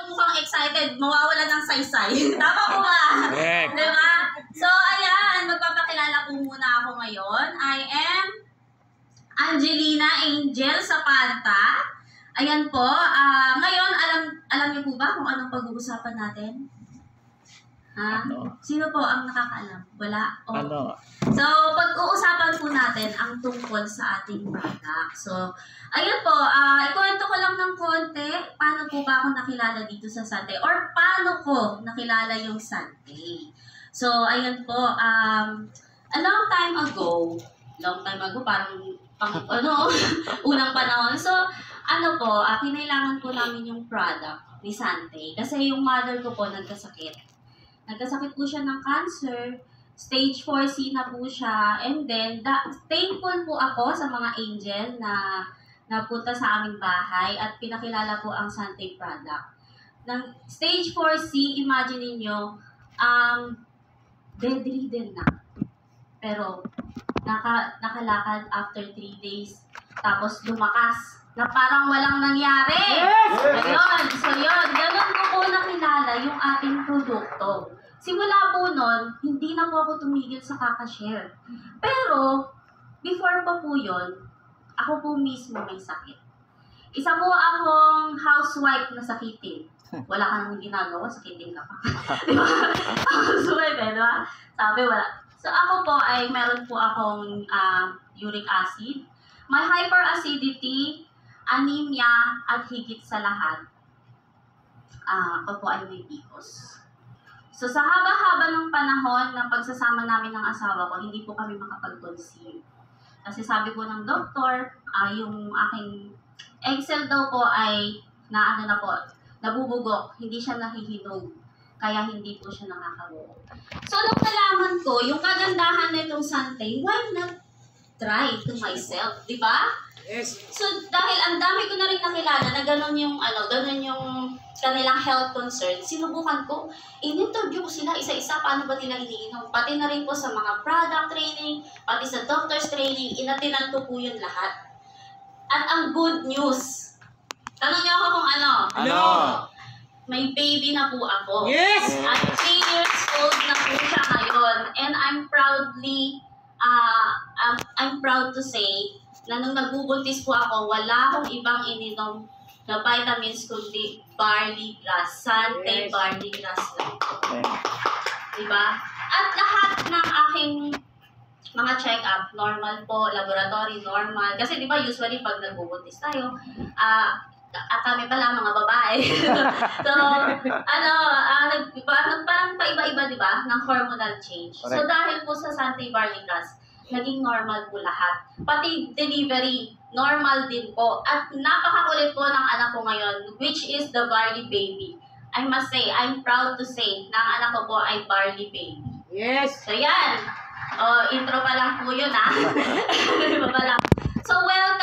Mukhang excited, mawawala ng saysay. Tama po ba? Diba? So, ayan, magpapakilala po muna ako ngayon. I am Angelina Angel Zapata. Ayan po. Ngayon, alam niyo po ba kung anong pag-uusapan natin? Ha? Sino po ang nakakaalam? Wala? Oh. Ano? So, pag-uusapan po natin ang tungkol sa ating product. So, ayun po, ikwento ko lang ng konti paano po ba ako nakilala dito sa Sante or paano ko nakilala yung Sante. So, ayun po, a long time ago, parang unang panahon. So, ano po, kinailangan po namin yung product ni Sante kasi yung mother ko po nagkasakit. Nagkasakit po siya ng cancer, stage 4C na po siya, and then, thankful po ako sa mga angel na napunta sa aming bahay at pinakilala po ang Sante product. Ng stage 4C, imagine niyo bedridden na. Pero, nakalakad after 3 days, tapos lumakas, na parang walang nangyari. Yes! Ayun, so yun, ganun ko po nakilala yung ating produkto. Simula po nun, hindi na po ako tumigil sa kakashare. Pero, before pa po yun, ako po mismo may sakit. Isa po akong housewife na sakitin. Wala ka nang ginagawa, sakitin ka pa. Diba? Housewife eh, diba? Sabi, wala. So, ako po ay meron po akong uric acid. May hyperacidity, anemia, at higit sa lahat, ako po ay may PCOS. So, sa haba-haba ng panahon ng pagsasama namin ng asawa ko, hindi po kami makapag-conceive. Kasi sabi po ng doktor, yung aking egg cell daw po ay nabubugok, hindi siya nahihinog. Kaya hindi po siya nakakabuo. So, nung nalaman ko, yung kagandahan nitong Sante, why not try to myself, di ba? Yes. So, dahil ang dami ko na rin nakilala na ganun yung kanilang health concern, sinubukan ko, in-interview ko sila isa-isa, paano ba nila iniinom. Pati na rin po sa mga product training, pati sa doctor's training, inatinan ko po yun lahat. At ang good news, tanong niyo ako kung ano? Ano? May baby na po ako. Yes! At 3 years old na po siya ngayon. And I'm proud to say na nung nagbubuntis po ako, wala akong ibang ininom na vitamins kundi barley grass, Sante barley grass lang. Diba? At lahat ng aking mga check-up, normal po, laboratory, normal. Kasi diba usually pag nagbubuntis tayo, kami pala mga babae. So, parang paiba-iba, diba, ng hormonal change. Correct. So, dahil po sa Sante barley grass, naging normal po lahat. Pati delivery, normal din po. At napakakulit po ng anak ko ngayon, which is the barley baby. I must say, I'm proud to say, na ang anak ko po ay barley baby. Yes! So yan, intro pa lang po yun So well,